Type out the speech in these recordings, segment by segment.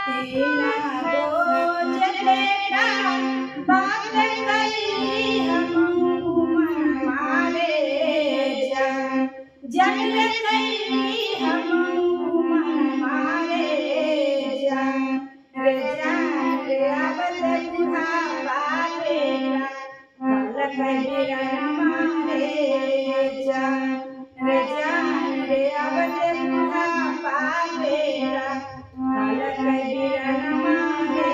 तेना बोझ बेटा बात कई हम मन मारे जन कई हम मन मारे रे जान रे आवत बुढ़ापा बेटा कल कई मारे रे जान रे आवत बुढ़ापा बेटा कल कई मारे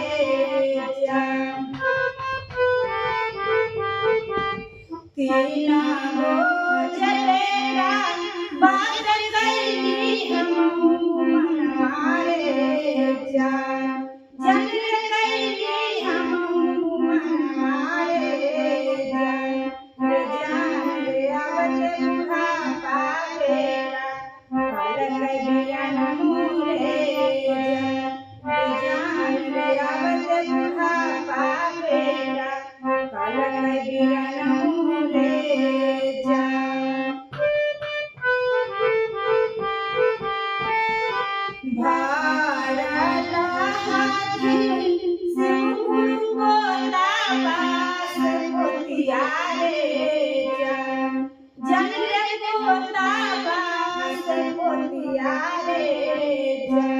तेना बोझ बेटा बात कई हम मन मारे जन कई हम मन मारे जान रे आवत बुढ़ापा बेटा कल कई मोरे जान रे आवत बुढ़ापा बेटा कल कई मोरे भारत हाथी सिंह गोला बास मोतिया रे जन रे गोला बास मोतिया रे